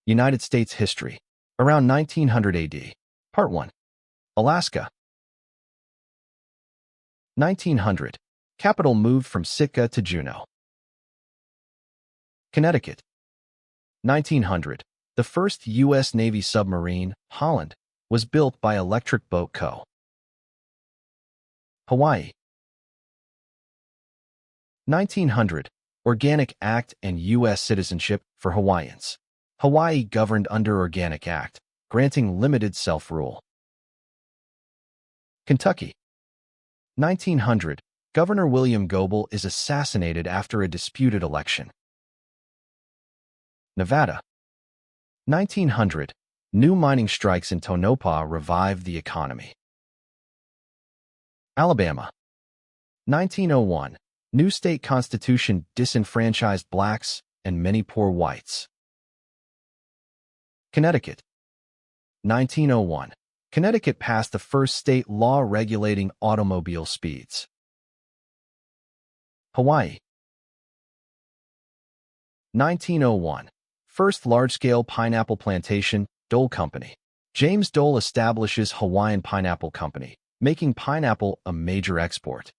United States history. Around 1900 AD. Part 1. Alaska. 1900. Capital moved from Sitka to Juneau. Connecticut. 1900. The first U.S. Navy submarine, Holland, was built by Electric Boat Co. Hawaii. 1900. Organic Act and U.S. citizenship for Hawaiians. Hawaii governed under Organic Act, granting limited self-rule. Kentucky. 1900. Governor William Goebel is assassinated after a disputed election. Nevada. 1900. New mining strikes in Tonopah revived the economy. Alabama. 1901. New state constitution disenfranchised blacks and many poor whites. Connecticut. 1901. Connecticut passed the first state law regulating automobile speeds. Hawaii. 1901. First large-scale pineapple plantation, Dole Company. James Dole establishes Hawaiian Pineapple Company, making pineapple a major export.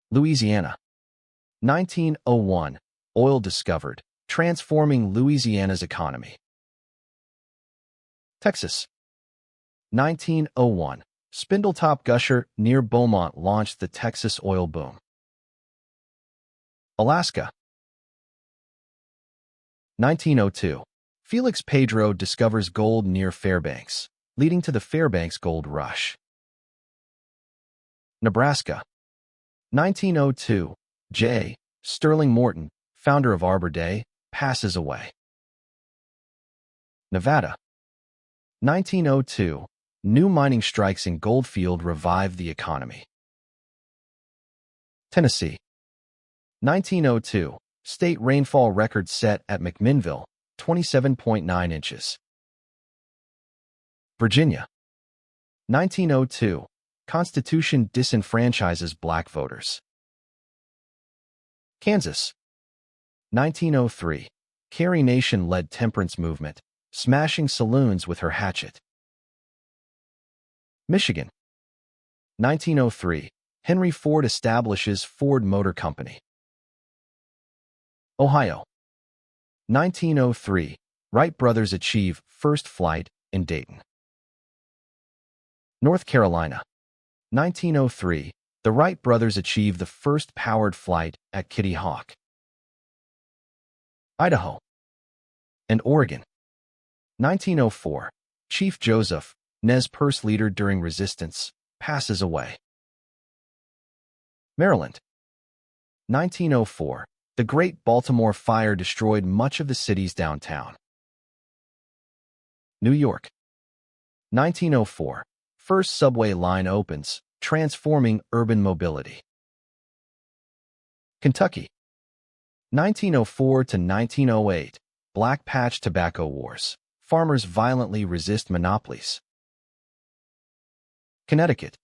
Louisiana. 1901. Oil discovered, transforming Louisiana's economy. Texas. 1901. Spindletop Gusher near Beaumont launched the Texas oil boom. Alaska. 1902. Felix Pedro discovers gold near Fairbanks, leading to the Fairbanks Gold Rush. Nebraska. 1902. J. Sterling Morton, founder of Arbor Day, passes away. Nevada. 1902. New mining strikes in Goldfield revived the economy. Tennessee. 1902. State rainfall record set at McMinnville, 27.9 inches. Virginia. 1902. Constitution disenfranchises black voters. Kansas. 1903. Carrie Nation led temperance movement, smashing saloons with her hatchet. Michigan. 1903. Henry Ford establishes Ford Motor Company. Ohio. 1903. Wright brothers achieve first flight in Dayton. North Carolina. 1903. The Wright brothers achieve the first powered flight at Kitty Hawk. Idaho. And Oregon. 1904. Chief Joseph, Nez Perce leader during resistance, passes away. Maryland. 1904. The Great Baltimore Fire destroyed much of the city's downtown. New York. 1904. First subway line opens, transforming urban mobility. Kentucky. 1904 to 1908. Black Patch Tobacco Wars. Farmers violently resist monopolies. Connecticut.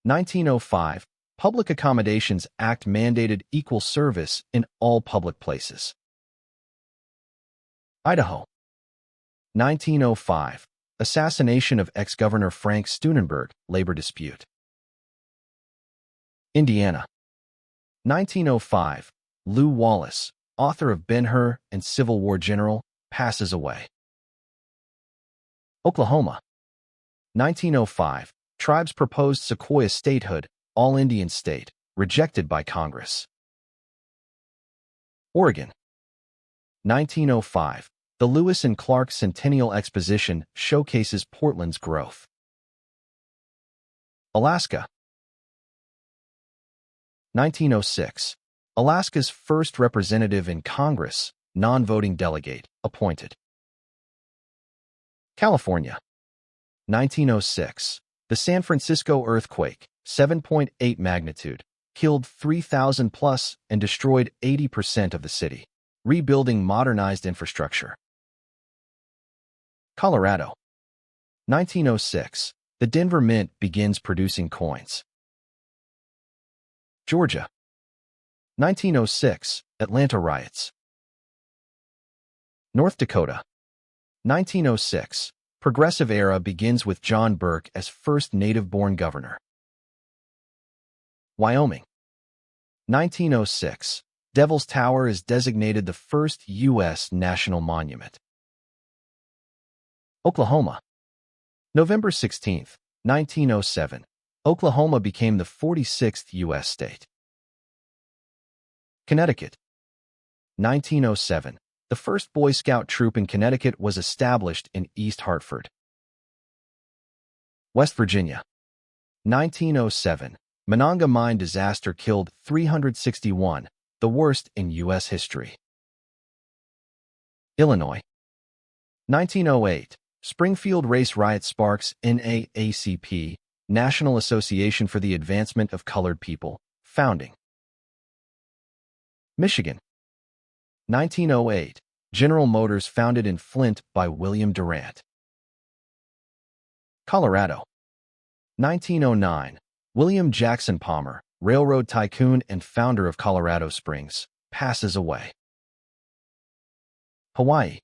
1905. Public Accommodations Act mandated equal service in all public places. Idaho. 1905. Assassination of ex-Governor Frank Steunenberg, labor dispute. Indiana. 1905. Lew Wallace, author of Ben-Hur and Civil War general, passes away. Oklahoma. 1905. Tribes proposed Sequoia statehood, all-Indian state, rejected by Congress. Oregon. 1905. The Lewis and Clark Centennial Exposition showcases Portland's growth. Alaska. 1906. Alaska's first representative in Congress, non-voting delegate, appointed. California. 1906. The San Francisco earthquake, 7.8 magnitude, killed 3,000 plus and destroyed 80% of the city, rebuilding modernized infrastructure. Colorado. 1906. The Denver Mint begins producing coins. Georgia. 1906. Atlanta riots. North Dakota. 1906. Progressive era begins with John Burke as first native-born governor. Wyoming. 1906. Devil's Tower is designated the first U.S. national monument. Oklahoma. November 16, 1907. Oklahoma became the 46th U.S. state. Connecticut. 1907. The first Boy Scout troop in Connecticut was established in East Hartford. West Virginia. 1907. Monongah mine disaster killed 361, the worst in U.S. history. Illinois. 1908. Springfield race riot sparks NAACP, National Association for the Advancement of Colored People, founding. Michigan. 1908. General Motors founded in Flint by William Durant. Colorado. 1909. William Jackson Palmer, railroad tycoon and founder of Colorado Springs, passes away. Hawaii.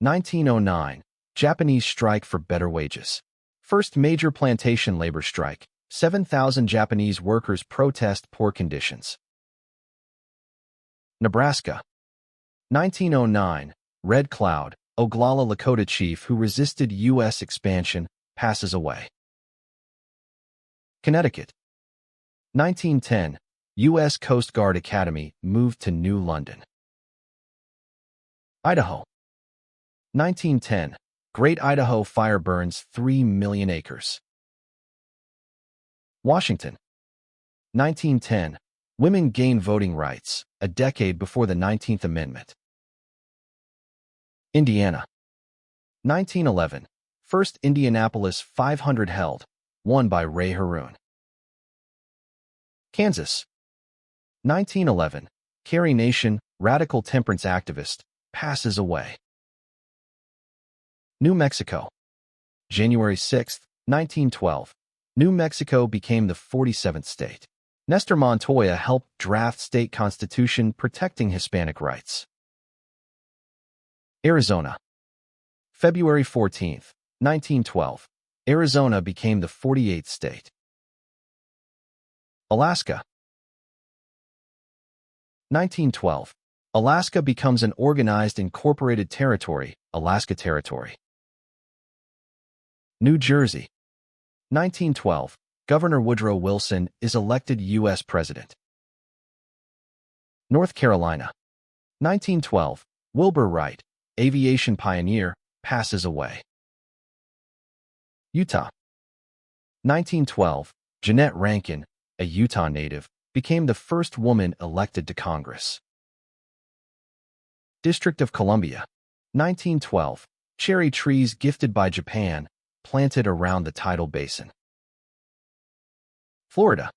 1909. Japanese strike for better wages. First major plantation labor strike. 7,000 Japanese workers protest poor conditions. Nebraska. 1909. Red Cloud, Oglala Lakota chief who resisted U.S. expansion, passes away. Connecticut. 1910. U.S. Coast Guard Academy moved to New London. Idaho. 1910. Great Idaho Fire burns 3 million acres. Washington. 1910. Women gain voting rights, a decade before the 19th Amendment. Indiana. 1911. First Indianapolis 500 held, won by Ray Haroon. Kansas. 1911. Carrie Nation, radical temperance activist, passes away. New Mexico. January 6, 1912. New Mexico became the 47th state. Nestor Montoya helped draft state constitution protecting Hispanic rights. Arizona. February 14, 1912. Arizona became the 48th state. Alaska. 1912. Alaska becomes an organized incorporated territory, Alaska Territory. New Jersey. 1912. Governor Woodrow Wilson is elected U.S. President. North Carolina. 1912. Wilbur Wright, aviation pioneer, passes away. Utah. 1912. Jeanette Rankin, a Utah native, became the first woman elected to Congress. District of Columbia. 1912. Cherry trees gifted by Japan, planted around the tidal basin. Florida.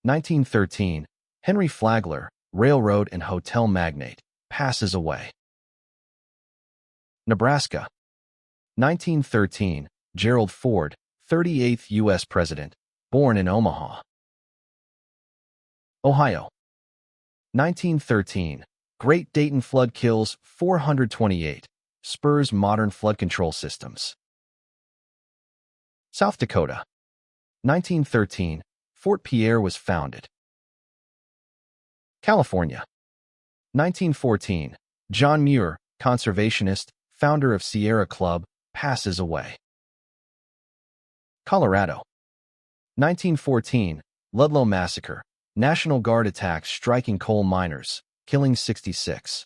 1913. Henry Flagler, railroad and hotel magnate, passes away. Nebraska. 1913. Gerald Ford, 38th U.S. President, born in Omaha. Ohio. 1913. Great Dayton flood kills 428, spurs modern flood control systems. South Dakota. 1913. Fort Pierre was founded. California. 1914. John Muir, conservationist, founder of Sierra Club, passes away. Colorado. 1914. Ludlow Massacre. National Guard attacks striking coal miners, killing 66.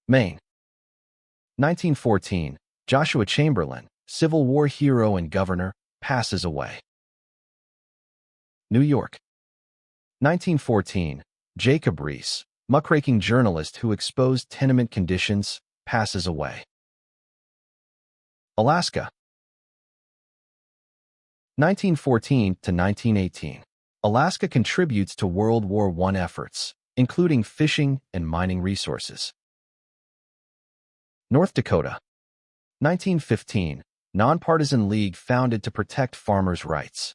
Maine. 1914. Joshua Chamberlain, Civil War hero and governor, passes away. New York. 1914. Jacob Riis, muckraking journalist who exposed tenement conditions, passes away. Alaska. 1914 to 1918. Alaska contributes to World War I efforts, including fishing and mining resources. North Dakota. 1915. Nonpartisan league founded to protect farmers' rights.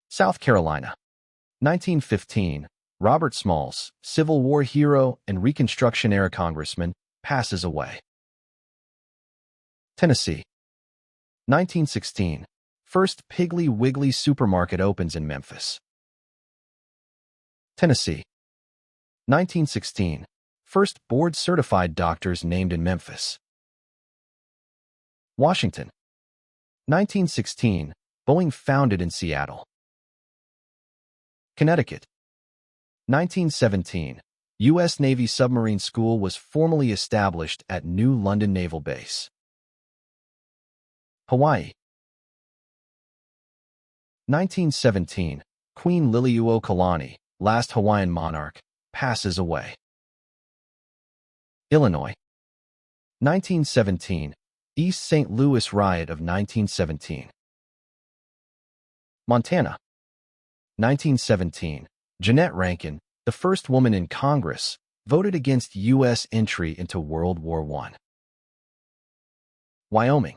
South Carolina. 1915. Robert Smalls, Civil War hero and Reconstruction-era congressman, passes away. Tennessee. 1916. First Piggly Wiggly supermarket opens in Memphis. Tennessee. 1916. First board-certified doctors named in Memphis. Washington. 1916. Boeing founded in Seattle. Connecticut. 1917. U.S. Navy Submarine School was formally established at New London Naval Base. Hawaii. 1917. Queen Liliuokalani, last Hawaiian monarch, passes away. Illinois. 1917. East St. Louis riot of 1917. Montana. 1917. Jeannette Rankin, the first woman in Congress, voted against U.S. entry into World War I. Wyoming.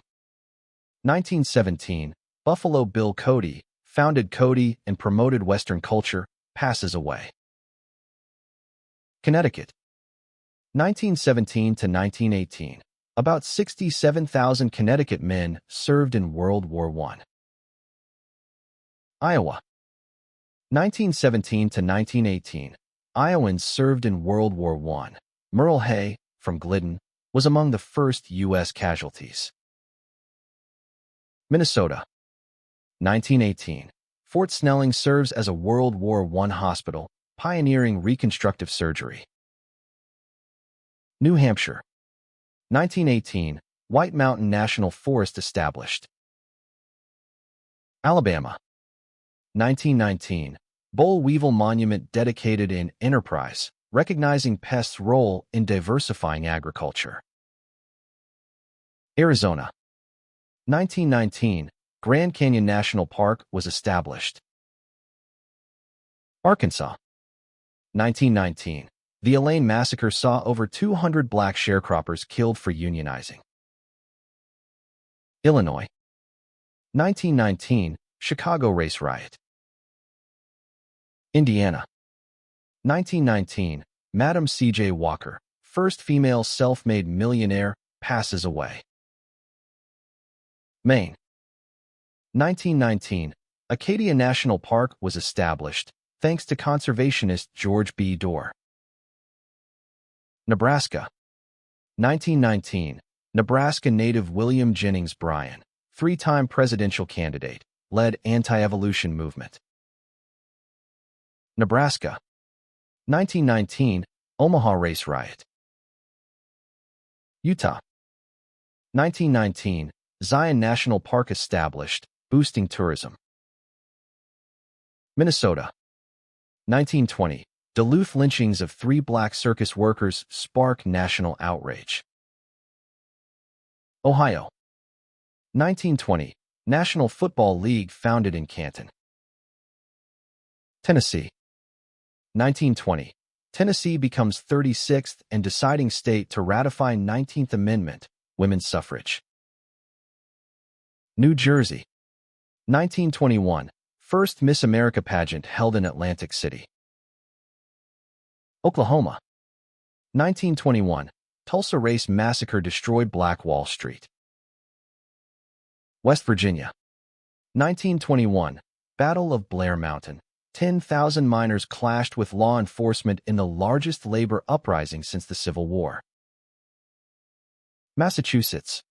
1917. Buffalo Bill Cody, founded Cody and promoted Western culture, passes away. Connecticut. 1917 to 1918. About 67,000 Connecticut men served in World War I. Iowa. 1917 to 1918. Iowans served in World War I. Merle Hay, from Glidden, was among the first U.S. casualties. Minnesota. 1918. Fort Snelling serves as a World War I hospital, pioneering reconstructive surgery. New Hampshire. 1918. White Mountain National Forest established. Alabama. 1919. Boll Weevil Monument dedicated in Enterprise, recognizing pests' role in diversifying agriculture. Arizona. 1919. Grand Canyon National Park was established. Arkansas. 1919. The Elaine Massacre saw over 200 black sharecroppers killed for unionizing. Illinois. 1919. Chicago race riot. Indiana. 1919. Madam C.J. Walker, first female self-made millionaire, passes away. Maine. 1919. Acadia National Park was established, thanks to conservationist George B. Dorr. Nebraska. 1919. Nebraska native William Jennings Bryan, three-time presidential candidate, led anti-evolution movement. Nebraska. 1919. Omaha race riot. Utah. 1919. Zion National Park established, boosting tourism. Minnesota. 1920. Duluth lynchings of 3 black circus workers spark national outrage. Ohio. 1920. National Football League founded in Canton. Tennessee. 1920. Tennessee becomes 36th and deciding state to ratify 19th Amendment, women's suffrage. New Jersey. 1921. First Miss America pageant held in Atlantic City. Oklahoma. 1921. Tulsa Race Massacre destroyed Black Wall Street. West Virginia. 1921. Battle of Blair Mountain. 10,000 miners clashed with law enforcement in the largest labor uprising since the Civil War. Massachusetts.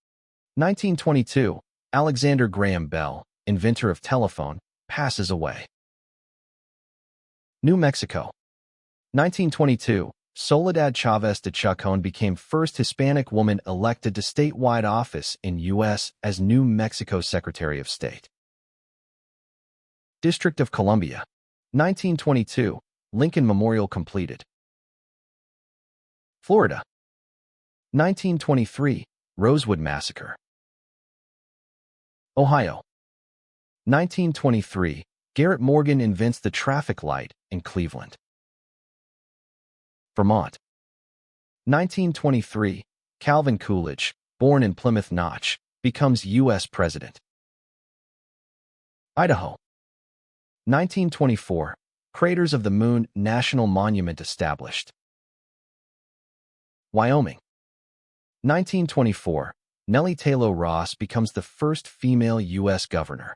1922. Alexander Graham Bell, inventor of telephone, passes away. New Mexico. 1922. Soledad Chavez de Chacon became first Hispanic woman elected to statewide office in U.S. as New Mexico Secretary of State. District of Columbia. 1922. Lincoln Memorial completed. Florida. 1923. Rosewood Massacre. Ohio. 1923. Garrett Morgan invents the traffic light in Cleveland. Vermont. 1923. Calvin Coolidge, born in Plymouth Notch, becomes U.S. President. Idaho. 1924. Craters of the Moon National Monument established. Wyoming. 1924. Nellie Taylor Ross becomes the first female U.S. governor.